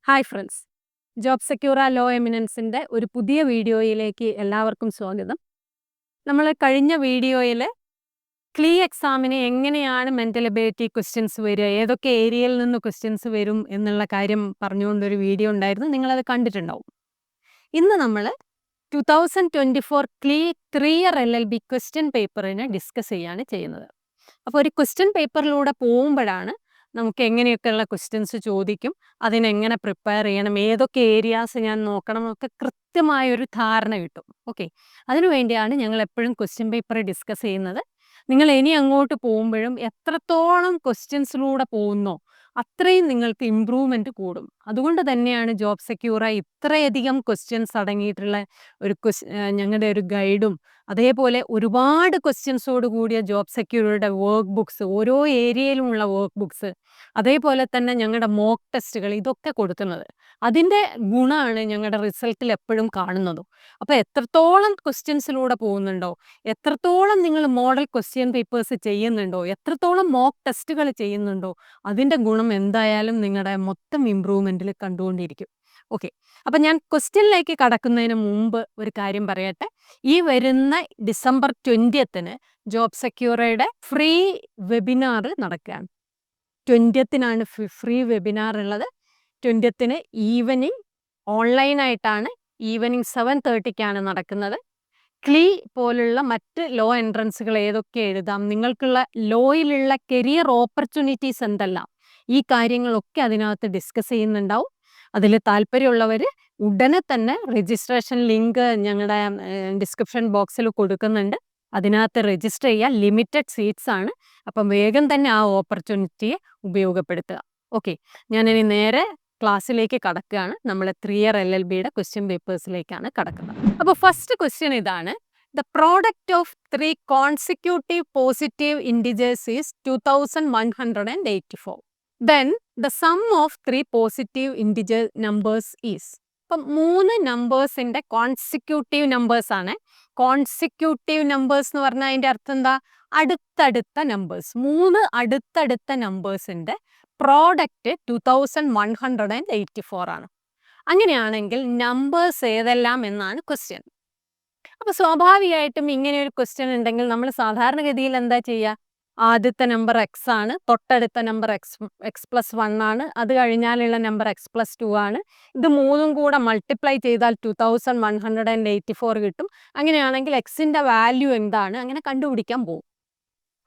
Hi friends, job സെക്യൂറ ലോ എമിനൻസിൻ്റെ ഒരു പുതിയ വീഡിയോയിലേക്ക് എല്ലാവർക്കും സ്വാഗതം. നമ്മൾ കഴിഞ്ഞ വീഡിയോയിൽ എക്സാമിന് എങ്ങനെയാണ് മെൻ്റൽ എബിലിറ്റി ക്വസ്റ്റ്യൻസ് വരിക, ഏതൊക്കെ ഏരിയയിൽ നിന്ന് ക്വസ്റ്റ്യൻസ് വരും എന്നുള്ള കാര്യം പറഞ്ഞുകൊണ്ടൊരു വീഡിയോ ഉണ്ടായിരുന്നു. നിങ്ങളത് കണ്ടിട്ടുണ്ടാവും. ഇന്ന് നമ്മൾ 2024 3 ഇയർ LLB ക്വസ്റ്റ്യൻ പേപ്പറിനെ ഡിസ്കസ് ചെയ്യാണ് ചെയ്യുന്നത്. അപ്പോൾ ഒരു ക്വസ്റ്റ്യൻ പേപ്പറിലൂടെ പോകുമ്പോഴാണ് നമുക്ക് എങ്ങനെയൊക്കെയുള്ള ക്വസ്റ്റ്യൻസ് ചോദിക്കും, അതിനെങ്ങനെ പ്രിപ്പയർ ചെയ്യണം, ഏതൊക്കെ ഏരിയാസ് ഞാൻ നോക്കണം എന്നൊക്കെ കൃത്യമായൊരു ധാരണ കിട്ടും. ഓക്കെ, അതിനുവേണ്ടിയാണ് ഞങ്ങൾ എപ്പോഴും ക്വസ്റ്റ്യൻ പേപ്പർ ഡിസ്കസ് ചെയ്യുന്നത്. നിങ്ങൾ ഇനി അങ്ങോട്ട് പോകുമ്പോഴും എത്രത്തോളം ക്വസ്റ്റ്യൻസിലൂടെ പോകുന്നോ അത്രയും നിങ്ങൾക്ക് ഇമ്പ്രൂവ്മെൻറ്റ് കൂടും. അതുകൊണ്ട് തന്നെയാണ് ജോബ് സെക്യൂറ ഇത്രയധികം ക്വസ്റ്റ്യൻസ് അടങ്ങിയിട്ടുള്ള ഞങ്ങളുടെ ഒരു ഗൈഡും അതേപോലെ ഒരുപാട് ക്വസ്റ്റ്യൻസോട് കൂടിയ ജോബ് സെക്യൂരിറ്റിയുടെ വർക്ക് ബുക്സ്, ഓരോ ഏരിയയിലുമുള്ള വർക്ക് ബുക്സ്, അതേപോലെ തന്നെ ഞങ്ങളുടെ മോക്ക് ടെസ്റ്റുകൾ, ഇതൊക്കെ കൊടുക്കുന്നത്. അതിൻ്റെ ഗുണമാണ് ഞങ്ങളുടെ റിസൾട്ടിൽ എപ്പോഴും കാണുന്നതും. അപ്പോൾ എത്രത്തോളം ക്വസ്റ്റ്യൻസിലൂടെ പോകുന്നുണ്ടോ, എത്രത്തോളം നിങ്ങൾ മോഡൽ ക്വസ്റ്റ്യൻ പേപ്പേഴ്സ് ചെയ്യുന്നുണ്ടോ, എത്രത്തോളം മോക്ക് ടെസ്റ്റുകൾ ചെയ്യുന്നുണ്ടോ, അതിൻ്റെ ഗുണം എന്തായാലും നിങ്ങളുടെ മൊത്തം ഇമ്പ്രൂവ്മെൻറ്റിൽ കണ്ടുകൊണ്ടിരിക്കും. ഓക്കെ, അപ്പം ഞാൻ ക്വസ്റ്റ്യനിലേക്ക് കടക്കുന്നതിന് മുമ്പ് ഒരു കാര്യം പറയട്ടെ. ഈ വരുന്ന ഡിസംബർ 20 ജോബ് സെക്യൂറയുടെ ഫ്രീ വെബിനാർ നടക്കുകയാണ്. 20 ഫ്രീ വെബിനാർ ഉള്ളത്. 20 ഈവനിങ് ഓൺലൈനായിട്ടാണ്. ഈവനിങ് 7:30 നടക്കുന്നത്. പോലുള്ള മറ്റ് ലോ എൻട്രൻസുകൾ ഏതൊക്കെ എഴുതാം, നിങ്ങൾക്കുള്ള ലോയിലുള്ള കരിയർ ഓപ്പർച്യൂണിറ്റീസ് എന്തെല്ലാം, ഈ കാര്യങ്ങളൊക്കെ അതിനകത്ത് ഡിസ്കസ് ചെയ്യുന്നുണ്ടാവും. അതിൽ താല്പര്യമുള്ളവർ ഉടനെ തന്നെ രജിസ്ട്രേഷൻ ലിങ്ക് ഞങ്ങളുടെ ഡിസ്ക്രിപ്ഷൻ ബോക്സിൽ കൊടുക്കുന്നുണ്ട്. അതിനകത്ത് രജിസ്റ്റർ ചെയ്യുക. ലിമിറ്റഡ് സീറ്റ്സ് ആണ്. അപ്പം വേഗം തന്നെ ആ ഓപ്പർച്യൂണിറ്റിയെ ഉപയോഗപ്പെടുത്തുക. ഓക്കെ, ഞാനിനി നേരെ ക്ലാസ്സിലേക്ക് കടക്കുകയാണ്. നമ്മൾ 3 ഇയർ LLBയുടെ ക്വസ്റ്റ്യൻ പേപ്പേഴ്സിലേക്കാണ് കടക്കുന്നത്. അപ്പോൾ ഫസ്റ്റ് ക്വസ്റ്റ്യൻ ഇതാണ്. The product of 3 consecutive positive integers is 2184. Then the sum of 3 positive integer numbers is. അപ്പം 3 നമ്പേഴ്സിൻ്റെ കോൺസിക്യൂട്ടീവ് നമ്പേഴ്സ് ആണ്. കോൺസിക്യൂട്ടീവ് നമ്പേഴ്സ് എന്ന് പറഞ്ഞാൽ അതിൻ്റെ അർത്ഥം എന്താ? അടുത്തടുത്ത നമ്പേഴ്സ്. 3 അടുത്തടുത്ത നമ്പേഴ്സിൻ്റെ പ്രോഡക്റ്റ് 2184 ആണ്. അങ്ങനെയാണെങ്കിൽ നമ്പേഴ്സ് ഏതെല്ലാം എന്നാണ് ക്വസ്റ്റ്യൻ. അപ്പോൾ സ്വാഭാവികമായിട്ടും ഇങ്ങനെ ഒരു ക്വസ്റ്റ്യൻ ഉണ്ടെങ്കിൽ നമ്മൾ സാധാരണഗതിയിൽ എന്താ ചെയ്യുക? ആദ്യത്തെ നമ്പർ എക്സ് ആണ്, തൊട്ടടുത്ത നമ്പർ x+1 ആണ്, അത് കഴിഞ്ഞാലുള്ള നമ്പർ x+2 ആണ്. ഇത് മൂന്നും കൂടെ മൾട്ടിപ്ലൈ ചെയ്താൽ 2184 കിട്ടും. അങ്ങനെയാണെങ്കിൽ എക്സിൻ്റെ വാല്യൂ എന്താണ്, അങ്ങനെ കണ്ടുപിടിക്കാൻ പോകും.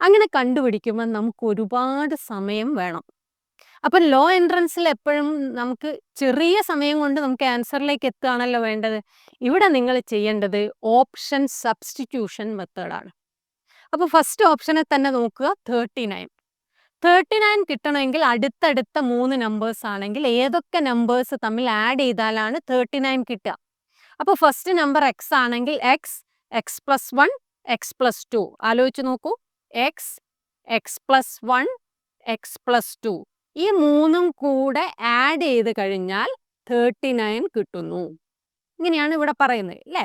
അങ്ങനെ കണ്ടുപിടിക്കുമ്പോൾ നമുക്ക് ഒരുപാട് സമയം വേണം. അപ്പം ലോ എൻട്രൻസിൽ എപ്പോഴും നമുക്ക് ചെറിയ സമയം കൊണ്ട് നമുക്ക് ആൻസറിലേക്ക് എത്തുകയാണല്ലോ വേണ്ടത്. ഇവിടെ നിങ്ങൾ ചെയ്യേണ്ടത് ഓപ്ഷൻ സബ്സ്റ്റിറ്റ്യൂഷൻ മെത്തേഡാണ്. അപ്പോൾ ഫസ്റ്റ് ഓപ്ഷനെ തന്നെ നോക്കുക. 39 കിട്ടണമെങ്കിൽ അടുത്തടുത്ത 3 നമ്പേഴ്സ് ആണെങ്കിൽ ഏതൊക്കെ നമ്പേഴ്സ് തമ്മിൽ ആഡ് ചെയ്താലാണ് 39 കിട്ടുക? അപ്പോൾ ഫസ്റ്റ് നമ്പർ എക്സ് ആണെങ്കിൽ x+1 x+2 ആലോചിച്ച് നോക്കൂ. x+1 x+2 ഈ മൂന്നും കൂടെ ആഡ് ചെയ്ത് കഴിഞ്ഞാൽ 39 കിട്ടുന്നു. ഇങ്ങനെയാണ് ഇവിടെ പറയുന്നത് അല്ലേ?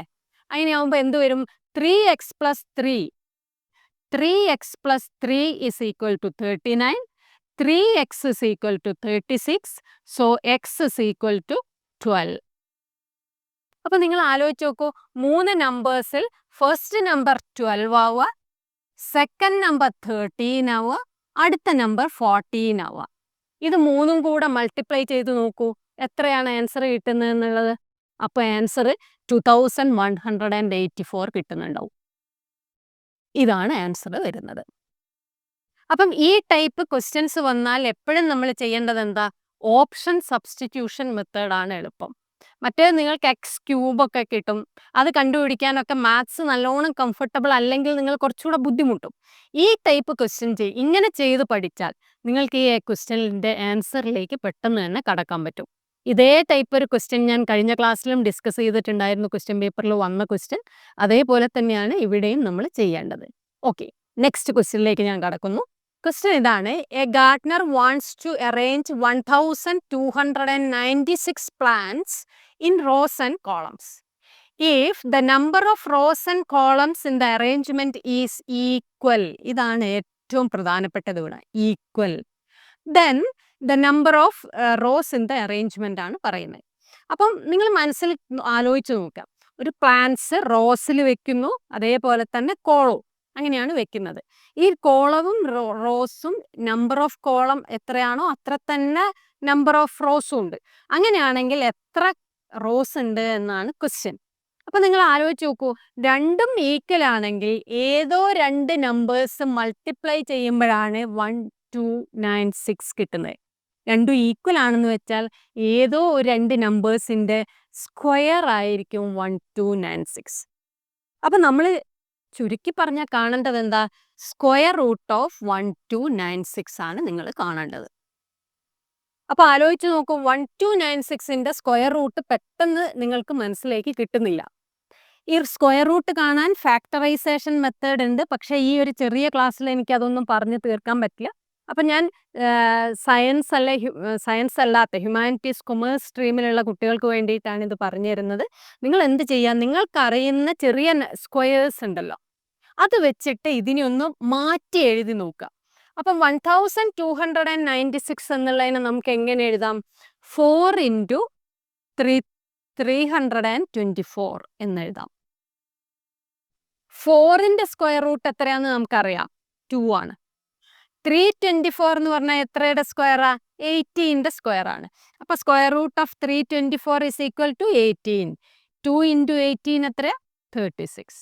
അങ്ങനെയാവുമ്പോൾ എന്ത് വരും? 3x+3 is equal to 39. 3x is equal to 36. So x is equal to 12. അപ്പോൾ നിങ്ങൾ ആലോചിച്ച് നോക്കൂ. 3 നമ്പേഴ്സിൽ ഫസ്റ്റ് നമ്പർ 12 ആവുക, സെക്കൻഡ് നമ്പർ 13 ആവുക, അടുത്ത നമ്പർ 14 ആവുക. ഇത് മൂന്നും കൂടെ മൾട്ടിപ്ലൈ ചെയ്ത് നോക്കൂ, എത്രയാണ് ആൻസർ കിട്ടുന്നത് എന്നുള്ളത്. അപ്പോൾ ആൻസർ 2184 കിട്ടുന്നുണ്ടാവും. ഇതാണ് ആൻസർ വരുന്നത്. അപ്പം ഈ ടൈപ്പ് ക്വസ്റ്റ്യൻസ് വന്നാൽ എപ്പോഴും നമ്മൾ ചെയ്യേണ്ടത് എന്താ? ഓപ്ഷൻ സബ്സ്റ്റിറ്റ്യൂഷൻ മെത്തേഡാണ് എളുപ്പം. മറ്റേ നിങ്ങൾക്ക് x³ ഒക്കെ കിട്ടും. അത് കണ്ടുപിടിക്കാനൊക്കെ മാത്സ് നല്ലോണം കംഫർട്ടബിൾ അല്ലെങ്കിൽ നിങ്ങൾ കുറച്ചുകൂടെ ബുദ്ധിമുട്ടും. ഈ ടൈപ്പ് ക്വസ്റ്റ്യൻ ഇങ്ങനെ ചെയ്ത് പഠിച്ചാൽ നിങ്ങൾക്ക് ഈ ക്വസ്റ്റ്യനിൻ്റെ ആൻസറിലേക്ക് പെട്ടെന്ന് തന്നെ കടക്കാൻ പറ്റും. ഇതേ ടൈപ്പ് ഒരു ക്വസ്റ്റ്യൻ ഞാൻ കഴിഞ്ഞ ക്ലാസ്സിലും ഡിസ്കസ് ചെയ്തിട്ടുണ്ടായിരുന്നു. ക്വസ്റ്റ്യൻ പേപ്പറിൽ വന്ന ക്വസ്റ്റ്യൻ അതേപോലെ തന്നെയാണ് ഇവിടെയും നമ്മൾ ചെയ്യേണ്ടത്. ഓക്കെ, നെക്സ്റ്റ് ക്വസ്റ്റ്യനിലേക്ക് ഞാൻ കടക്കുന്നു. ക്വസ്റ്റ്യൻ ഇതാണ്. A gardener wants to arrange 1296 plants in rows and columns. If the number of rows and columns in the arrangement is equal, ഇതാണ് ഏറ്റവും പ്രധാനപ്പെട്ടത് ഇവിടെ, equal, then the number of rows in the arrangement ആണ് പറയുന്നത്. അപ്പം നിങ്ങൾ മനസ്സിൽ ആലോചിച്ച് നോക്കാം, ഒരു പ്ലാന്റ്സ് റോസിൽ വെക്കുന്നു, അതേപോലെ തന്നെ കോളവും അങ്ങനെയാണ് വെക്കുന്നത്. ഈ കോളവും റോസും നമ്പർ ഓഫ് കോളം എത്രയാണോ അത്ര തന്നെ നമ്പർ ഓഫ് റോസും ഉണ്ട്. അങ്ങനെയാണെങ്കിൽ എത്ര റോസ് ഉണ്ട് എന്നാണ് ക്വസ്റ്റ്യൻ. അപ്പൊ നിങ്ങൾ ആലോചിച്ച് നോക്കൂ, രണ്ടും ഈക്വൽ ആണെങ്കിൽ ഏതോ രണ്ട് നമ്പേഴ്സ് മൾട്ടിപ്ലൈ ചെയ്യുമ്പോഴാണ് 1296 കിട്ടുന്നത്. രണ്ടും ഈക്വൽ ആണെന്ന് വെച്ചാൽ ഏതോ ഒരു രണ്ട് നമ്പേഴ്സിന്റെ സ്ക്വയർ ആയിരിക്കും 1296. അപ്പൊ നമ്മൾ ചുരുക്കി പറഞ്ഞാൽ കാണേണ്ടത് എന്താ? സ്ക്വയർ റൂട്ട് ഓഫ് 1296 ആണ് നിങ്ങൾ കാണേണ്ടത്. അപ്പൊ ആലോചിച്ച് നോക്കൂ, 1296ന്റെ സ്ക്വയർ റൂട്ട് പെട്ടെന്ന് നിങ്ങൾക്ക് മനസ്സിലേക്ക് കിട്ടുന്നില്ല. ഈ സ്ക്വയർ റൂട്ട് കാണാൻ ഫാക്ടറൈസേഷൻ മെത്തേഡ് ഉണ്ട്, പക്ഷേ ഈ ഒരു ചെറിയ ക്ലാസ്സിൽ എനിക്ക് അതൊന്നും പറഞ്ഞു തീർക്കാൻ പറ്റില്ല. അപ്പൊ ഞാൻ സയൻസ് അല്ലാത്ത ഹ്യൂമാനിറ്റീസ് കൊമേഴ്സ് സ്ട്രീമിലുള്ള കുട്ടികൾക്ക് വേണ്ടിയിട്ടാണ് ഇത് പറഞ്ഞു തരുന്നത്. നിങ്ങൾ എന്ത് ചെയ്യാം, നിങ്ങൾക്കറിയുന്ന ചെറിയ സ്ക്വയേഴ്സ് ഉണ്ടല്ലോ, അത് വെച്ചിട്ട് ഇതിനെ ഒന്ന് മാറ്റി എഴുതി നോക്കുക. അപ്പം 1296 എന്നുള്ളതിനെ നമുക്ക് എങ്ങനെ എഴുതാം? 4 ഇൻറ്റു 324 എന്നെഴുതാം. 4ന്റെ സ്ക്വയർ റൂട്ട് എത്രയാണെന്ന് നമുക്കറിയാം, 2 ആണ്. 324 എന്ന് പറഞ്ഞാൽ എത്രയുടെ സ്ക്വയറാ? 18ന്റെ സ്ക്വയർ ആണ്. അപ്പൊ square root of 324 is equal to 18. 2 into 18 എത്രയാ? 36.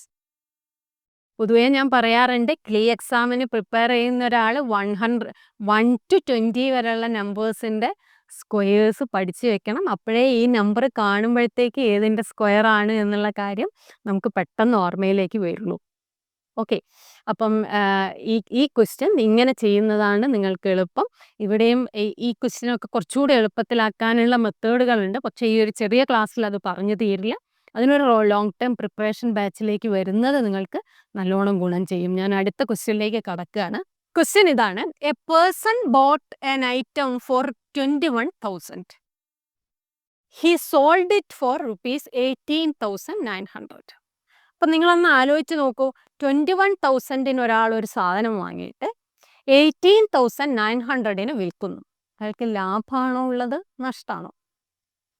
പൊതുവേ ഞാൻ പറയാറുണ്ട്, ക്ലീ എക്സാമിന് പ്രിപ്പയർ ചെയ്യുന്ന ഒരാൾ 1 to 20 വരെയുള്ള നമ്പേഴ്സിന്റെ സ്ക്വയേഴ്സ് പഠിച്ചു വെക്കണം. അപ്പോഴേ ഈ നമ്പർ കാണുമ്പോഴത്തേക്ക് ഏതിന്റെ സ്ക്വയർ ആണ് എന്നുള്ള കാര്യം നമുക്ക് പെട്ടെന്ന് ഓർമ്മയിലേക്ക് വരുള്ളൂ. ഓക്കെ, അപ്പം ഈ ക്വസ്റ്റ്യൻ ഇങ്ങനെ ചെയ്യുന്നതാണ് നിങ്ങൾക്ക് എളുപ്പം. ഇവിടെയും ഈ ക്വസ്റ്റ്യനൊക്കെ കുറച്ചുകൂടി എളുപ്പത്തിലാക്കാനുള്ള മെത്തേഡുകളുണ്ട്, പക്ഷേ ഈ ഒരു ചെറിയ ക്ലാസ്സിൽ അത് പറഞ്ഞു തീരില്ല. അതിനൊരു ലോങ് ടേം പ്രിപ്പറേഷൻ ബാച്ചിലേക്ക് വരുന്നത് നിങ്ങൾക്ക് നല്ലോണം ഗുണം ചെയ്യും. ഞാൻ അടുത്ത ക്വസ്റ്റ്യനിലേക്ക് കടക്കുകയാണ്. ക്വസ്റ്റ്യൻ ഇതാണ്: a person bought an item for 21,000. He sold it for rupees 18,900. അപ്പം നിങ്ങളൊന്ന് ആലോചിച്ച് നോക്കൂ, 21,000-ന് ഒരാൾ ഒരു സാധനം വാങ്ങിയിട്ട് 18,900-ന് വിൽക്കുന്നു. അയാൾക്ക് ലാഭമാണോ ഉള്ളത്, നഷ്ടമാണോ?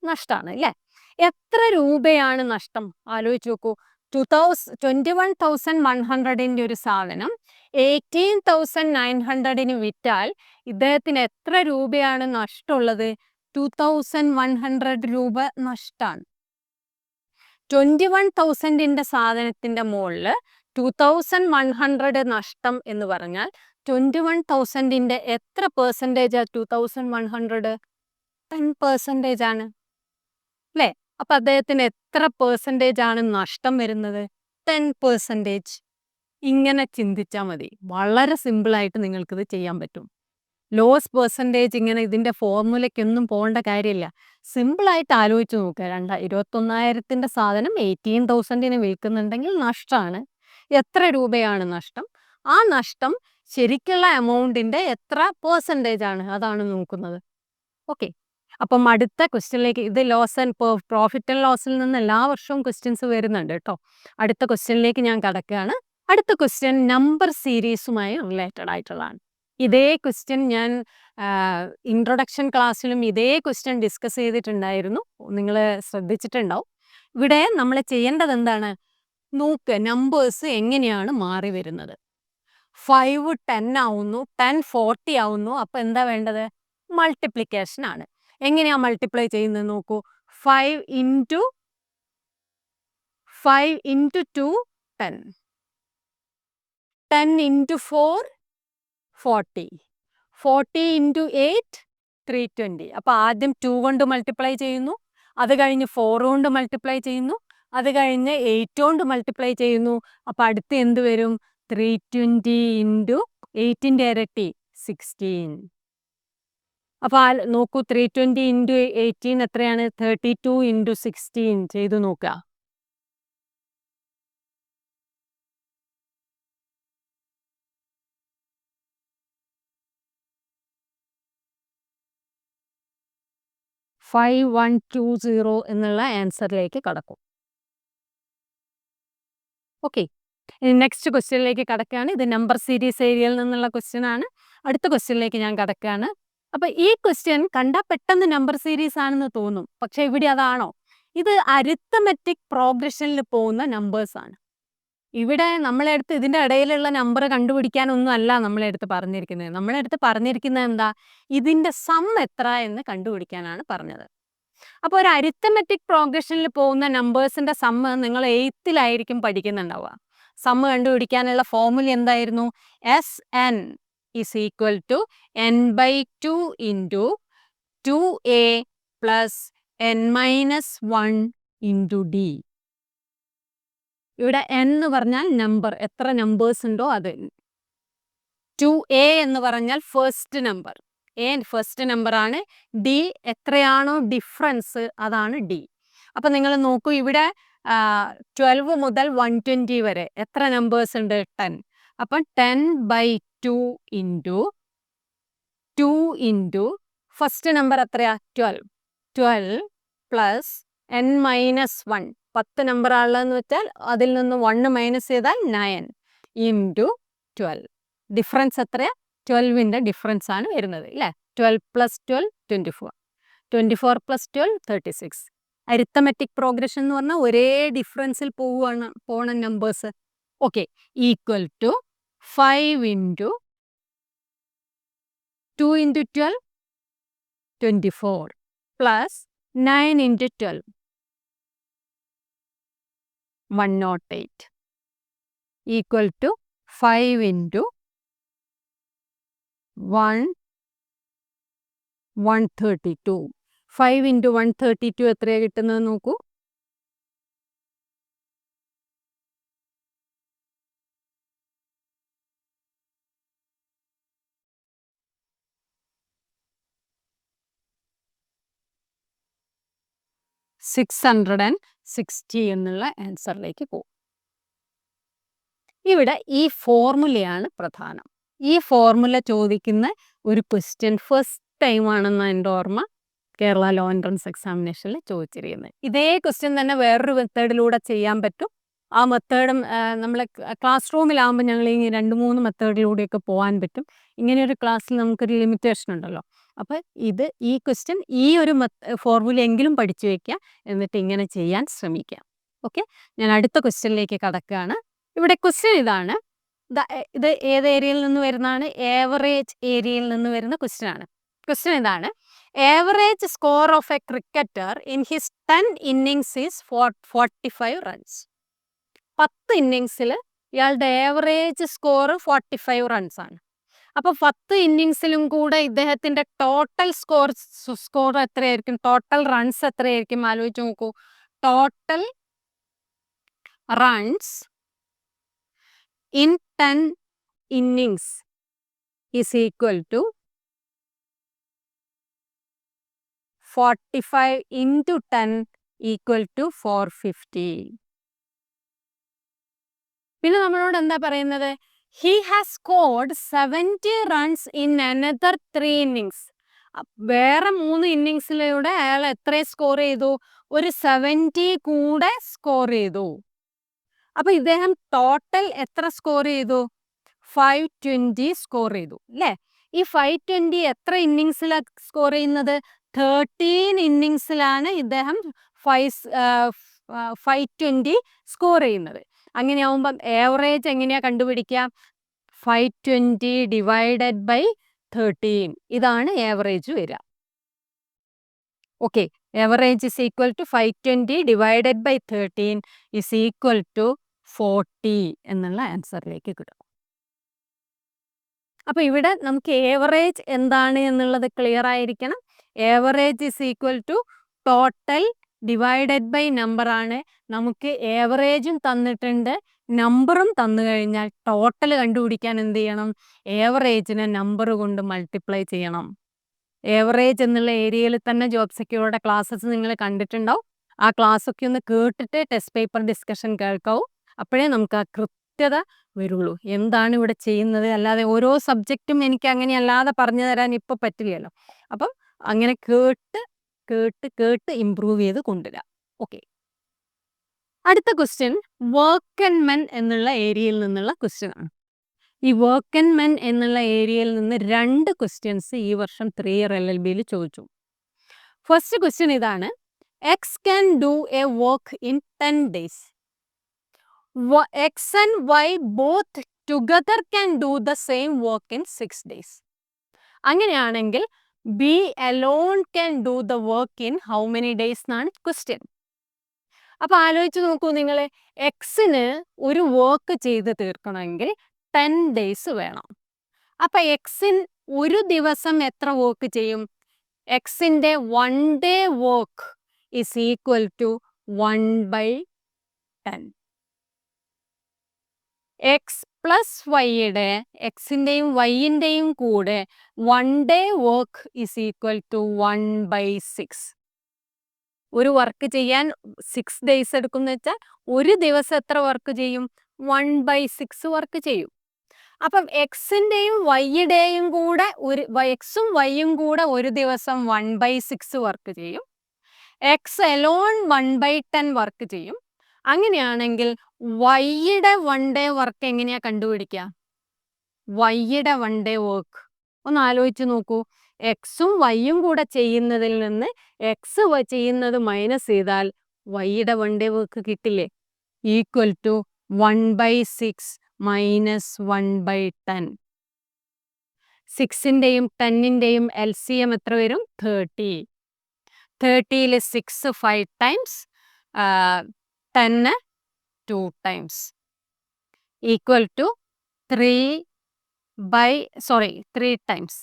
നഷ്ടമാണ് അല്ലേ? എത്ര രൂപയാണ് നഷ്ടം? ആലോചിച്ച് നോക്കൂ. 21,100-ന്റെ ഒരു സാധനം 18,900-ന് വിറ്റാൽ ഇദ്ദേഹത്തിന് എത്ര രൂപയാണ് നഷ്ടമുള്ളത്? 2,100 രൂപ നഷ്ടമാണ്. 21,000-ന്റെ സാധനത്തിന്റെ മുകളിൽ 2,100 നഷ്ടം എന്ന് പറഞ്ഞാൽ 21,000-ന്റെ എത്ര പെർസെൻറ്റേജാ 2,100? 10% ആണ് അല്ലേ? അപ്പൊ അദ്ദേഹത്തിന് എത്ര പെർസെൻറ്റേജ് ആണ് നഷ്ടം വരുന്നത്? 10%. ഇങ്ങനെ ചിന്തിച്ചാൽ മതി, വളരെ സിമ്പിളായിട്ട് നിങ്ങൾക്കിത് ചെയ്യാൻ പറ്റും. ലോസ് പെർസെൻറ്റേജ് ഇങ്ങനെ ഇതിന്റെ ഫോർമുലയ്ക്കൊന്നും പോകേണ്ട കാര്യമില്ല. സിമ്പിളായിട്ട് ആലോചിച്ച് നോക്കുക. 21,000-ന്റെ സാധനം 18,000-ന് വിൽക്കുന്നുണ്ടെങ്കിൽ നഷ്ടമാണ്. എത്ര രൂപയാണ് നഷ്ടം? ആ നഷ്ടം ശരിക്കുള്ള എമൗണ്ടിന്റെ എത്ര പെർസെൻറ്റേജ് ആണ്, അതാണ് നോക്കുന്നത്. ഓക്കെ, അപ്പം അടുത്ത ക്വസ്റ്റ്യനിലേക്ക്, ഇത് ലോസ് ആൻഡ് പ്രോഫിറ്റ് ആൻഡ് ലോസിൽ നിന്ന് എല്ലാ വർഷവും ക്വസ്റ്റ്യൻസ് വരുന്നുണ്ട് കേട്ടോ. അടുത്ത ക്വസ്റ്റ്യനിലേക്ക് ഞാൻ കടക്കുകയാണ്. അടുത്ത ക്വസ്റ്റ്യൻ നമ്പർ സീരീസുമായി റിലേറ്റഡ് ആയിട്ടുള്ളതാണ്. ഇതേ ക്വസ്റ്റ്യൻ ഞാൻ ഇൻട്രൊഡക്ഷൻ ക്ലാസ്സിലും ഇതേ ക്വസ്റ്റ്യൻ ഡിസ്കസ് ചെയ്തിട്ടുണ്ടായിരുന്നു, നിങ്ങൾ ശ്രദ്ധിച്ചിട്ടുണ്ടാവും. ഇവിടെ നമ്മൾ ചെയ്യേണ്ടത് എന്താണ്? നോക്കുക, നമ്പേഴ്സ് എങ്ങനെയാണ് മാറി വരുന്നത്. 5 10 ആവുന്നു, 10 40 ആവുന്നു. അപ്പം എന്താ വേണ്ടത്? മൾട്ടിപ്ലിക്കേഷൻ ആണ്. എങ്ങനെയാ മൾട്ടിപ്ലൈ ചെയ്യുന്നത് നോക്കൂ. 5 ഇൻറ്റു 2 10, 10 ഇൻറ്റു 4 40, 40 ഇൻറ്റു 8 320. അപ്പോൾ ആദ്യം 2 കൊണ്ട് മൾട്ടിപ്ലൈ ചെയ്യുന്നു, അത് കഴിഞ്ഞ് 4 കൊണ്ട് മൾട്ടിപ്ലൈ ചെയ്യുന്നു, അത് കഴിഞ്ഞ് 8 കൊണ്ട് മൾട്ടിപ്ലൈ ചെയ്യുന്നു. അപ്പോൾ അടുത്ത് എന്ത് വരും? 320 ഇൻറ്റു 8ന്റെ ഇരട്ടി 16. അപ്പോൾ നോക്കൂ, 320 ഇൻറ്റു 18 എത്രയാണ്? 32 ഇൻറ്റു 16 ചെയ്തു നോക്കുക. $5120 എന്നുള്ള ആൻസറിലേക്ക് കടക്കും. ഓക്കെ, നെക്സ്റ്റ് ക്വസ്റ്റ്യനിലേക്ക് കടക്കുകയാണ്. ഇത് നമ്പർ സീരീസ് ഏരിയയിൽ നിന്നുള്ള ക്വസ്റ്റ്യൻ ആണ്. അടുത്ത ക്വസ്റ്റ്യനിലേക്ക് ഞാൻ കടക്കുകയാണ്. അപ്പൊ ഈ ക്വസ്റ്റ്യൻ കണ്ടാൽ പെട്ടെന്ന് നമ്പർ സീരീസ് ആണെന്ന് തോന്നും. പക്ഷെ ഇവിടെ അതാണോ? ഇത് അരിത്തമെറ്റിക് പ്രോഗ്രഷനിൽ പോകുന്ന നമ്പേഴ്സ് ആണ്. ഇവിടെ നമ്മളെടുത്ത് ഇതിന്റെ ഇടയിലുള്ള നമ്പർ കണ്ടുപിടിക്കാനൊന്നും അല്ല നമ്മളെടുത്ത് പറഞ്ഞിരിക്കുന്നത്. നമ്മളെടുത്ത് പറഞ്ഞിരിക്കുന്നത് എന്താ? ഇതിന്റെ സം എത്ര എന്ന് കണ്ടുപിടിക്കാനാണ് പറഞ്ഞത്. അപ്പോൾ ഒരു അരിത്തമെറ്റിക് പ്രോഗ്രഷനിൽ പോകുന്ന നമ്പേഴ്സിന്റെ സമ്മ് നിങ്ങൾ 8th പഠിക്കുന്നുണ്ടാവുക. സമ്മ് കണ്ടുപിടിക്കാനുള്ള ഫോർമുല എന്തായിരുന്നു? Sn is equal to n/2 into 2a plus n minus 1 into d. ഇവിടെ n എന്ന് പറഞ്ഞാൽ നമ്പർ, എത്ര നമ്പേഴ്സ് ഉണ്ടോ അത്. 2a എന്ന് പറഞ്ഞാൽ first number, a first number ആണ്. d എത്രയാണോ ഡിഫറൻസ് അതാണ് d. അപ്പൊ നിങ്ങൾ നോക്കൂ, ഇവിടെ 12 മുതൽ 120 വരെ എത്ര നമ്പേഴ്സ് ഉണ്ട്? 10. അപ്പം 10/2 ഇൻറ്റു 2 ഇൻറ്റു ഫസ്റ്റ് നമ്പർ എത്രയാ? 12. 12 പ്ലസ് n മൈനസ് 1, 10 നമ്പർ ആണുള്ളതെന്ന് വെച്ചാൽ അതിൽ നിന്ന് 1 മൈനസ് ചെയ്താൽ 9 ഇൻറ്റു 12. ഡിഫറൻസ് എത്രയാ? 12ന്റെ ഡിഫറൻസ് ആണ് വരുന്നത് അല്ലേ? 12 പ്ലസ് 12 24. 24 പ്ലസ് 12 36. അരിത്തമെറ്റിക് പ്രോഗ്രഷൻ എന്ന് പറഞ്ഞാൽ ഒരേ ഡിഫറൻസിൽ പോണ numbers. Okay, equal to 5 into 2 into 12 24 plus 9 into 12 108 equal to 5 into 132. 5 into 132 എത്രയാണ് കിട്ടുന്നത് നോക്കൂ. $660 എന്നുള്ള ആൻസറിലേക്ക് പോകും. ഇവിടെ ഈ ഫോർമുലയാണ് പ്രധാനം. ഈ ഫോർമുല ചോദിക്കുന്ന ഒരു ക്വസ്റ്റ്യൻ ഫസ്റ്റ് ടൈം ആണെന്ന് എൻ്റെ ഓർമ്മ കേരള ലോ എൻട്രൻസ് എക്സാമിനേഷനിൽ ചോദിച്ചിരിക്കുന്നത്. ഇതേ ക്വസ്റ്റ്യൻ തന്നെ വേറൊരു മെത്തേഡിലൂടെ ചെയ്യാൻ പറ്റും. ആ മെത്തേഡും നമ്മൾ ക്ലാസ് റൂമിലാകുമ്പോൾ ഞങ്ങൾ ഈ 2-3 മെത്തേഡിലൂടെയൊക്കെ പോകാൻ പറ്റും. ഇങ്ങനെയൊരു ക്ലാസ്സിൽ നമുക്കൊരു ലിമിറ്റേഷൻ ഉണ്ടല്ലോ. അപ്പോൾ ഈ ക്വസ്റ്റ്യൻ ഈ ഒരു ഫോർമുല എങ്കിലും പഠിച്ചു വയ്ക്കുക, എന്നിട്ട് ഇങ്ങനെ ചെയ്യാൻ ശ്രമിക്കുക. ഓക്കെ, ഞാൻ അടുത്ത ക്വസ്റ്റ്യനിലേക്ക് കടക്കുകയാണ്. ഇവിടെ ക്വസ്റ്റ്യൻ ഇതാണ്. ഇത് ഏത് ഏരിയയിൽ നിന്ന് വരുന്നതാണ്? ഏവറേജ് ഏരിയയിൽ നിന്ന് വരുന്ന ക്വസ്റ്റ്യൻ ആണ്. ക്വസ്റ്റ്യൻ ഇതാണ്: average score of A cricketer in his 10 innings is 45 runs. 10 ഇന്നിങ്സിൽ ഇയാളുടെ ഏവറേജ് സ്കോർ 45 റൺസ് ആണ്. അപ്പൊ 10 ഇന്നിങ്സിലും കൂടെ ഇദ്ദേഹത്തിന്റെ ടോട്ടൽ സ്കോർ എത്രയായിരിക്കും? ടോട്ടൽ റൺസ് എത്രയായിരിക്കും? ആലോചിച്ച് നോക്കൂ. Total runs in 10 innings is equal to 45 into 10 equal to 450. പിന്നെ നമ്മളോട് എന്താ പറയുന്നത്? He has scored 70 runs in another 3 innings. വേറെ 3 ഇന്നിങ്സിലൂടെ അയാൾ എത്ര സ്കോർ ചെയ്തു? ഒരു 70 കൂടെ സ്കോർ ചെയ്തു. അപ്പൊ ഇദ്ദേഹം ടോട്ടൽ എത്ര സ്കോർ ചെയ്തു? 520 സ്കോർ ചെയ്തു അല്ലേ? ഈ 520 എത്ര ഇന്നിങ്സിലാണ് സ്കോർ ചെയ്യുന്നത്? 13 ഇന്നിങ്സിലാണ് ഇദ്ദേഹം 520 സ്കോർ ചെയ്യുന്നത്. അങ്ങനെയാവുമ്പം ഏവറേജ് എങ്ങനെയാ കണ്ടുപിടിക്കുക? 520 ഡിവൈഡഡ് ബൈ 13, ഇതാണ് ഏവറേജ് വരിക. Okay, average is equal to 520 divided by 13 is equal to 40 എന്നുള്ള ആൻസറിലേക്ക് കിട്ടും. അപ്പൊ ഇവിടെ നമുക്ക് ഏവറേജ് എന്താണ് എന്നുള്ളത് ക്ലിയർ ആയിരിക്കണം. Average is equal to total divided by number ആണ്. നമുക്ക് ഏവറേജും തന്നിട്ടുണ്ട്, നമ്പറും തന്നു കഴിഞ്ഞാൽ ടോട്ടൽ കണ്ടുപിടിക്കാൻ എന്ത് ചെയ്യണം? ഏവറേജിനെ നമ്പർ കൊണ്ട് മൾട്ടിപ്ലൈ ചെയ്യണം. ഏവറേജ് എന്നുള്ള ഏരിയയിൽ തന്നെ ജോബ് സെക്യൂരിറ്റിയുടെ ക്ലാസ്സസ് നിങ്ങൾ കണ്ടിട്ടുണ്ടാവും. ആ ക്ലാസ്സൊക്കെ ഒന്ന് കേട്ടിട്ട് ടെസ്റ്റ് പേപ്പർ ഡിസ്കഷൻ കേൾക്കാവൂ. അപ്പോഴേ നമുക്ക് ആ കൃത്യത വരുള്ളൂ, എന്താണ് ഇവിടെ ചെയ്യുന്നത്. അല്ലാതെ ഓരോ സബ്ജക്റ്റും എനിക്ക് അങ്ങനെ അല്ലാതെ പറഞ്ഞു തരാൻ ഇപ്പോൾ പറ്റില്ലല്ലോ. അപ്പം അങ്ങനെ കേട്ട് കേട്ട് കേട്ട് ഇമ്പ്രൂവ് ചെയ്ത് കൊണ്ടുവരാം. ഓക്കെ, അടുത്ത ക്വസ്റ്റ്യൻ വർക്ക്മെൻ എന്നുള്ള ഏരിയയിൽ നിന്നുള്ള ക്വസ്റ്റ്യൻ ആണ്. ഈ വർക്ക് ആൻഡ് മെൻ എന്നുള്ള ഏരിയയിൽ നിന്ന് 2 ക്വസ്റ്റ്യൻസ് ഈ വർഷം 3 ഇയർ LLBയിൽ ചോദിച്ചു. ഫസ്റ്റ് ക്വസ്റ്റ്യൻ ഇതാണ്. X can do a work in 10 days. X and y both together can do the same work in 6 days. അങ്ങനെയാണെങ്കിൽ B alone can do the work in how many days എന്നാണ് question. അപ്പൊ ആലോചിച്ച് നോക്കൂ നിങ്ങൾ, എക്സിന് ഒരു work ചെയ്ത് തീർക്കണമെങ്കിൽ 10 days വേണം. അപ്പൊ എക്സിൻ ഒരു ദിവസം എത്ര വർക്ക് ചെയ്യും? എക്സിന്റെ 1 day work is equal to 1/10. X plus വൈയുടെ, എക്സിന്റെയും വൈന്റെയും കൂടെ 1 day work is equal to 1/6. ഒരു വർക്ക് ചെയ്യാൻ 6 days എടുക്കും എന്ന് വെച്ചാൽ ഒരു ദിവസം എത്ര വർക്ക് ചെയ്യും? 1/6 വർക്ക് ചെയ്യും. അപ്പം എക്സിന്റെയും വൈയുടെയും കൂടെ എക്സും വൈയും കൂടെ ഒരു ദിവസം 1/6 വർക്ക് ചെയ്യും. എക്സ് അലോൺ 1/10 വർക്ക് ചെയ്യും. അങ്ങനെയാണെങ്കിൽ വൈയുടെ 1 day വർക്ക് എങ്ങനെയാ കണ്ടുപിടിക്കുക? വൈയുടെ 1 day വർക്ക് ഒന്ന് ആലോചിച്ച് നോക്കൂ. എക്സും വൈയും കൂടെ ചെയ്യുന്നതിൽ നിന്ന് എക്സ് ചെയ്യുന്നത് മൈനസ് ചെയ്താൽ വൈയുടെ 1 day വർക്ക് കിട്ടില്ലേ? Equal to 1/6 minus 1/10. 6ന്റെയും 10ന്റെയും LCM എത്ര വരും? 30. 30ൽ 6 5 times, 10 2 times, equal to 3 times,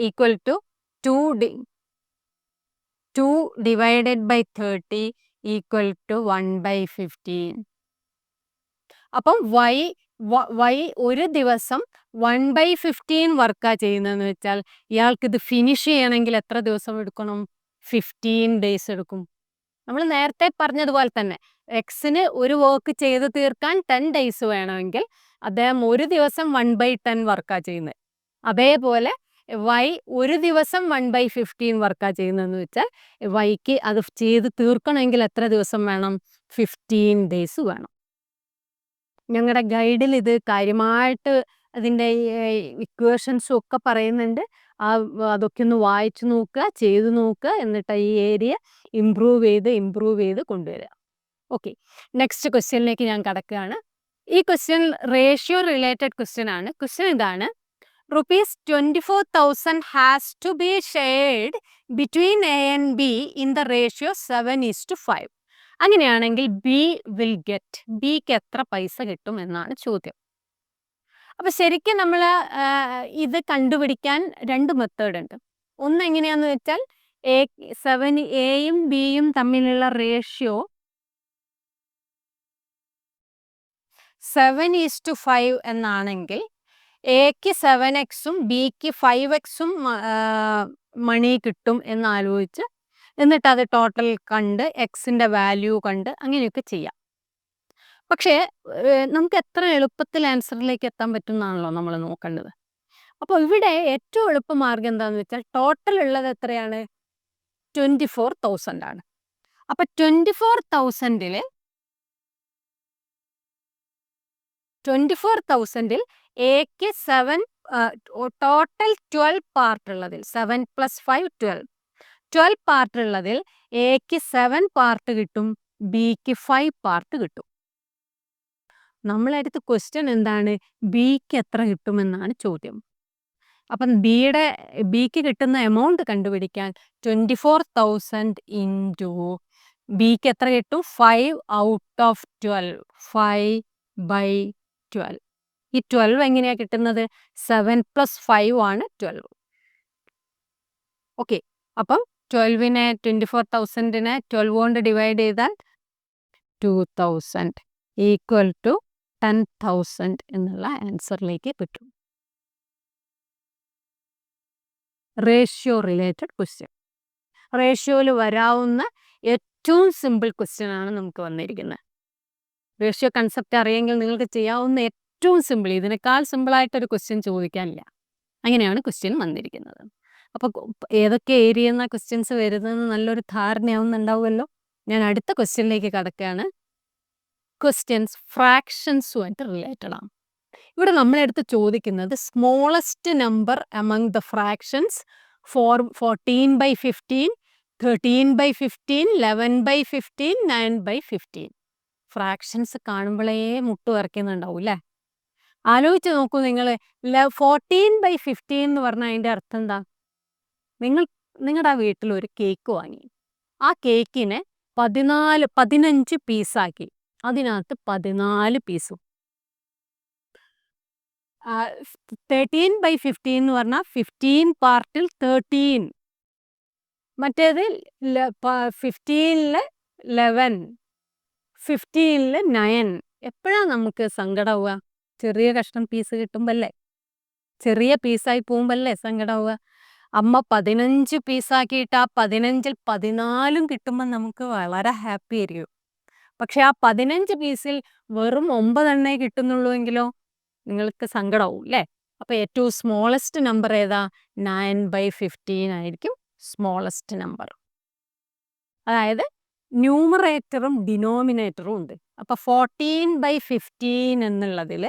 equal to 2 divided by 30 equal to 1/15. അപ്പം വൈ ഒരു ദിവസം 1/15 വർക്കാ ചെയ്യുന്നതെന്ന് വെച്ചാൽ ഇയാൾക്ക് ഇത് ഫിനിഷ് ചെയ്യണമെങ്കിൽ എത്ര ദിവസം എടുക്കണം? 15 days എടുക്കും. നമ്മൾ നേരത്തെ പറഞ്ഞതുപോലെ തന്നെ എക്സിന് ഒരു വർക്ക് ചെയ്ത് തീർക്കാൻ 10 days വേണമെങ്കിൽ അദ്ദേഹം ഒരു ദിവസം 1/10 വർക്കാ ചെയ്യുന്നത്. അതേപോലെ വൈ ഒരു ദിവസം 1/15 വർക്കാ ചെയ്യുന്നതെന്ന് വെച്ചാൽ വൈക്ക് അത് ചെയ്ത് തീർക്കണമെങ്കിൽ എത്ര ദിവസം വേണം? 15 days വേണം. ഞങ്ങളുടെ ഗൈഡിൽ ഇത് കാര്യമായിട്ട് അതിൻ്റെ ഇക്വേഷൻസും ഒക്കെ പറയുന്നുണ്ട്. അതൊക്കെ ഒന്ന് വായിച്ചു നോക്കുക, ചെയ്തു നോക്കുക, എന്നിട്ട് ഈ ഏരിയ ഇമ്പ്രൂവ് ചെയ്ത് കൊണ്ടുവരിക. ഓക്കെ, നെക്സ്റ്റ് ക്വസ്റ്റ്യനിലേക്ക് ഞാൻ കടക്കുകയാണ്. ഈ ക്വസ്റ്റ്യൻ റേഷ്യോ റിലേറ്റഡ് ക്വസ്റ്റ്യൻ ആണ്. ക്വസ്റ്റ്യൻ ഇതാണ്. ₹24,000 has to be shared between A and B in the ratio 7:5. അങ്ങനെയാണെങ്കിൽ ബി വിൽ ഗെറ്റ്, ബിക്ക് എത്ര പൈസ കിട്ടും എന്നാണ് ചോദ്യം. അപ്പൊ ശരിക്കും നമ്മൾ ഇത് കണ്ടുപിടിക്കാൻ 2 മെത്തേഡ് ഉണ്ട്. ഒന്ന് എങ്ങനെയാന്ന് വെച്ചാൽ എയും ബിയും തമ്മിലുള്ള റേഷ്യോ 7:5 എന്നാണെങ്കിൽ എക്ക് 7x ബിക്ക് 5x മണി കിട്ടും എന്നാലോചിച്ച് എന്നിട്ട് അത് ടോട്ടൽ കണ്ട് എക്സിന്റെ വാല്യൂ കണ്ട് അങ്ങനെയൊക്കെ ചെയ്യാം. പക്ഷേ നമുക്ക് എത്ര എളുപ്പത്തിൽ ആൻസറിലേക്ക് എത്താൻ പറ്റും എന്നാണല്ലോ നമ്മൾ നോക്കേണ്ടത്. അപ്പോൾ ഇവിടെ ഏറ്റവും എളുപ്പമാർഗം എന്താണെന്ന് വെച്ചാൽ ടോട്ടൽ ഉള്ളത് എത്രയാണ്? 24,000 ആണ്. അപ്പൊ 24,000ൽ എക്ക് 7 ടോട്ടൽ 12 പാർട്ട് ഉള്ളതിൽ 7 + 5 12 പാർട്ട് ഉള്ളതിൽ എക്ക് 7 പാർട്ട് കിട്ടും, ബിക്ക് 5 പാർട്ട് കിട്ടും. നമ്മളടുത്ത് ക്വസ്റ്റ്യൻ എന്താണ്? ബിക്ക് എത്ര കിട്ടുമെന്നാണ് ചോദ്യം. അപ്പം ബിക്ക് കിട്ടുന്ന എമൗണ്ട് കണ്ടുപിടിക്കാൻ 24,000 ഇൻറ്റു ബിക്ക് എത്ര കിട്ടും? 5 ഔട്ട് ഓഫ് 12, 5/12. ഈ 12 എങ്ങനെയാ കിട്ടുന്നത്? 7 + 5 ആണ് 12. ഓക്കെ, അപ്പം 12നെ 24,000നെ 12 കൊണ്ട് ഡിവൈഡ് ചെയ്താൽ 2,000 ഈക്വൽ ടു 10,000 എന്നുള്ള ആൻസറിലേക്ക് കിട്ടും. Ratio related question. റേഷ്യോയിൽ വരാവുന്ന ഏറ്റവും സിമ്പിൾ ക്വസ്റ്റ്യൻ ആണ് നമുക്ക് വന്നിരിക്കുന്നത്. റേഷ്യോ കൺസെപ്റ്റ് അറിയെങ്കിൽ നിങ്ങൾക്ക് ചെയ്യാവുന്ന ഏറ്റവും സിമ്പിൾ, ഇതിനേക്കാൾ സിമ്പിളായിട്ടൊരു ക്വസ്റ്റ്യൻ ചോദിക്കാനില്ല. അങ്ങനെയാണ് ക്വസ്റ്റ്യൻ വന്നിരിക്കുന്നത്. അപ്പോൾ ഏതൊക്കെ ഏരിയയിൽ നിന്നാണ് ക്വസ്റ്റ്യൻസ് വരുന്നതെന്ന് നല്ലൊരു ധാരണയാവുന്നുണ്ടാവുമല്ലോ. ഞാൻ അടുത്ത ക്വസ്റ്റ്യനിലേക്ക് കടക്കുകയാണ്. ക്വസ്റ്റ്യൻസ് ഫ്രാക്ഷൻസുമായിട്ട് റിലേറ്റഡ് ആണ്. ഇവിടെ നമ്മളെടുത്ത് ചോദിക്കുന്നത് smallest number among the fractions 14/15, 13/15, 11/15, 9/15. Fractions കാണുമ്പോഴേ മുട്ട് വരയ്ക്കുന്നുണ്ടാവും അല്ലേ? ആലോചിച്ച് നോക്കൂ നിങ്ങൾ. 14/15 എന്ന് പറഞ്ഞാൽ അതിൻ്റെ അർത്ഥം എന്താ? നിങ്ങളുടെ ആ വീട്ടിൽ ഒരു കേക്ക് വാങ്ങി. ആ കേക്കിനെ 15 പീസാക്കി. അതിനകത്ത് 14 പീസും. 13/15 എന്ന് പറഞ്ഞാൽ 15 പാർട്ടിൽ 13. മറ്റേത് 15-ല് 11, 15-ല് 9. എപ്പോഴാണ് നമുക്ക് സങ്കടമാവുക? ചെറിയ കഷ്ണം പീസ് കിട്ടുമ്പല്ലേ, ചെറിയ പീസായി പോകുമ്പല്ലേ സങ്കടമാവുക. അമ്മ 15 പീസാക്കിയിട്ട് ആ 15-ൽ 14 കിട്ടുമ്പോൾ നമുക്ക് വളരെ ഹാപ്പി ആയിരിക്കും. പക്ഷെ ആ 15 പീസിൽ വെറും 9 കിട്ടുന്നുള്ളൂ എങ്കിലോ നിങ്ങൾക്ക് സങ്കടമാവും അല്ലേ? അപ്പോൾ ഏറ്റവും സ്മോളസ്റ്റ് നമ്പർ ഏതാ? 9/15 ആയിരിക്കും സ്മോളസ്റ്റ് നമ്പർ. അതായത് ന്യൂമറേറ്ററും ഡിനോമിനേറ്ററും ഉണ്ട്. അപ്പോൾ 14/15 എന്നുള്ളതിൽ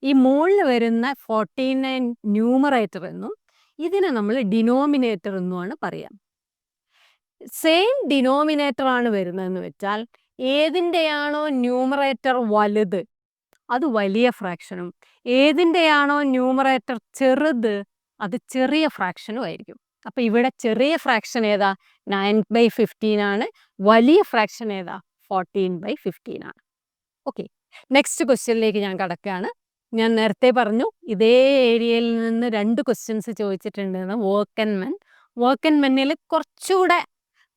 ഈ മുകളിൽ വരുന്ന 14 ന്യൂമറേറ്റർ എന്നും ഇതിനെ നമ്മൾ ഡിനോമിനേറ്റർ എന്നുമാണ് പറയാം. സെയിം ഡിനോമിനേറ്റർ ആണ് വരുന്നതെന്ന് വെച്ചാൽ ഏതിൻ്റെയാണോ ന്യൂമറേറ്റർ വലുത് അത് വലിയ ഫ്രാക്ഷനും, ഏതിൻ്റെയാണോ ന്യൂമറേറ്റർ ചെറുത് അത് ചെറിയ ഫ്രാക്ഷനും ആയിരിക്കും. അപ്പം ഇവിടെ ചെറിയ ഫ്രാക്ഷൻ ഏതാ? 9/15 ആണ്. വലിയ ഫ്രാക്ഷൻ ഏതാ? 14/15 ആണ്. ഓക്കെ, നെക്സ്റ്റ് ക്വസ്റ്റ്യനിലേക്ക് ഞാൻ കടക്കുകയാണ്. ഞാൻ നേരത്തെ പറഞ്ഞു ഇതേ ഏരിയയിൽ നിന്ന് 2 ക്വസ്റ്റ്യൻസ് ചോദിച്ചിട്ടുണ്ടെന്ന്. വർക്ക് ആൻഡ് മെന്നിൽ കുറച്ചുകൂടെ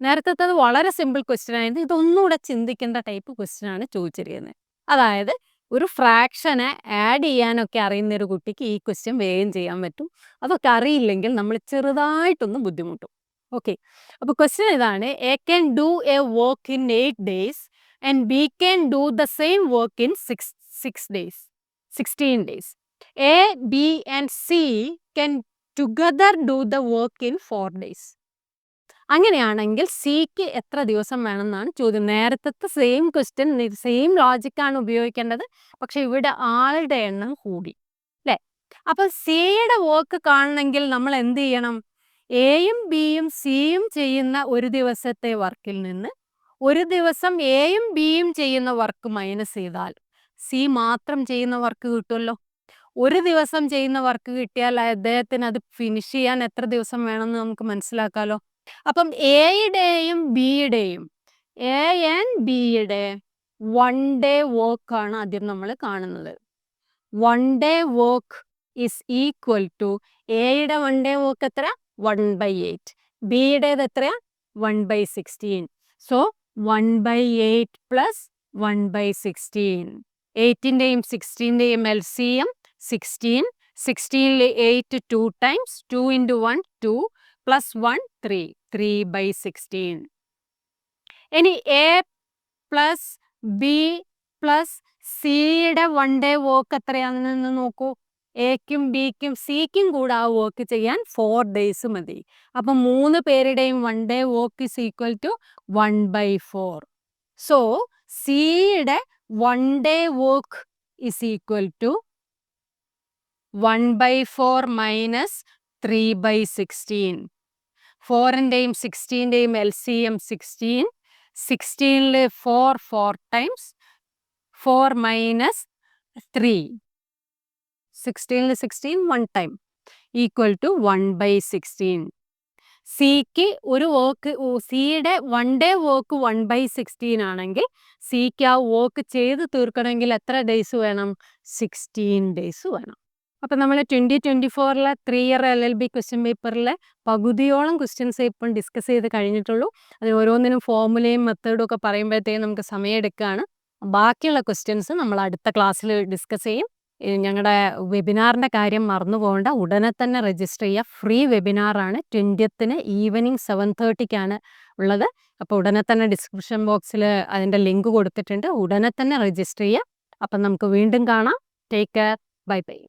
നേരത്തെ വളരെ സിമ്പിൾ ക്വസ്റ്റ്യൻ ആയിരുന്നു. ഇതൊന്നുകൂടെ ചിന്തിക്കേണ്ട ടൈപ്പ് ക്വസ്റ്റ്യൻ ആണ് ചോദിച്ചിരിക്കുന്നത്. അതായത് ഒരു ഫ്രാക്ഷനെ ആഡ് ചെയ്യാനൊക്കെ അറിയുന്ന ഒരു കുട്ടിക്ക് ഈ ക്വസ്റ്റ്യൻ വേഗം ചെയ്യാൻ പറ്റും. അതൊക്കെ അറിയില്ലെങ്കിൽ നമ്മൾ ചെറുതായിട്ടൊന്ന് ബുദ്ധിമുട്ടും. ഓക്കെ, അപ്പോൾ ക്വസ്റ്റ്യൻ ഇതാണ്. A can do a work in 8 days and B can do the same work in 16 days. A, B and C can together do the work in 4 days. അങ്ങനെയാണെങ്കിൽ സിക്ക് എത്ര ദിവസം വേണമെന്നാണ് ചോദ്യം. നേരത്തെ സെയിം ക്വസ്റ്റ്യൻ, സെയിം ലോജിക്കാണ് ഉപയോഗിക്കേണ്ടത്. പക്ഷെ ഇവിടെ ആളുടെ എണ്ണം കൂടി അല്ലേ? അപ്പം സിയുടെ വർക്ക് കാണണമെങ്കിൽ നമ്മൾ എന്ത് ചെയ്യണം? എയും ബിയും സിയും ചെയ്യുന്ന ഒരു ദിവസത്തെ വർക്കിൽ നിന്ന് ഒരു ദിവസം എയും ബിയും ചെയ്യുന്ന വർക്ക് മൈനസ് ചെയ്താൽ സി മാത്രം ചെയ്യുന്ന വർക്ക് കിട്ടുമല്ലോ. ഒരു ദിവസം ചെയ്യുന്ന വർക്ക് കിട്ടിയാൽ അദ്ദേഹത്തിന് അത് ഫിനിഷ് ചെയ്യാൻ എത്ര ദിവസം വേണമെന്ന് നമുക്ക് മനസ്സിലാക്കാമല്ലോ. അപ്പം എയുടെയും ബിയുടെയും, എ ആൻഡ് ബിയുടെ 1 day വർക്കാണ് ആദ്യം നമ്മൾ കാണുന്നത്. 1 day work is equal to എയുടെ 1 day വർക്ക് എത്ര? 1/8. ബിയുടേത് എത്രയാ? 1/16. So 1/8 plus 1/16. 8-ൻ്റെയും 16-ൻ്റെയും LCM 16. 16-ൽ 8 2 times, 2 into 1 2 plus 1 3. 3/16. ഇനി എ പ്ലസ് ബി പ്ലസ് സിയുടെ 1 day വർക്ക് എത്രയാണെന്ന് നോക്കൂ. എക്കും ബിക്കും സിക്കും കൂടെ ആ വർക്ക് ചെയ്യാൻ 4 days മതി. അപ്പം 3 പേരുടെയും 1 day work is equal to 1/4. So സിയുടെ 1 day work is equal to 1/4 minus 3/16. 4-ൻ്റെയും 16-ൻ്റെയും LCM 16. 16-ൽ 4 times, 4 minus 3. 16-ൽ 16 1 time ഈക്വൽ ടു 1/16. സിക്ക് ഒരു വർക്ക്, സിയുടെ 1 day വർക്ക് 1/16 ആണെങ്കിൽ സിക്ക് ആ വർക്ക് ചെയ്ത് തീർക്കണമെങ്കിൽ എത്ര ഡേയ്സ് വേണം? 16 days വേണം. അപ്പം നമ്മൾ 2024-ലെ 3 year LLB ക്വസ്റ്റ്യൻ പേപ്പറിലെ പകുതിയോളം ക്വസ്റ്റ്യൻസ് ഇപ്പം ഡിസ്കസ് ചെയ്ത് കഴിഞ്ഞിട്ടുള്ളൂ. അതിന് ഓരോന്നിനും ഫോർമുലയും മെത്തേഡും ഒക്കെ പറയുമ്പോഴത്തേക്കും നമുക്ക് സമയമെടുക്കുകയാണ്. ബാക്കിയുള്ള ക്വസ്റ്റ്യൻസ് നമ്മൾ അടുത്ത ക്ലാസ്സിൽ ഡിസ്കസ് ചെയ്യും. ഞങ്ങളുടെ വെബിനാറിൻ്റെ കാര്യം മറന്നു പോകേണ്ട, ഉടനെ തന്നെ രജിസ്റ്റർ ചെയ്യുക. ഫ്രീ വെബിനാറാണ്. 20th ഈവനിങ് 7:30 ഉള്ളത്. അപ്പോൾ ഉടനെ തന്നെ ഡിസ്ക്രിപ്ഷൻ ബോക്സിൽ അതിൻ്റെ ലിങ്ക് കൊടുത്തിട്ടുണ്ട്. ഉടനെ തന്നെ രജിസ്റ്റർ ചെയ്യുക. അപ്പം നമുക്ക് വീണ്ടും കാണാം. Take care. Bye bye.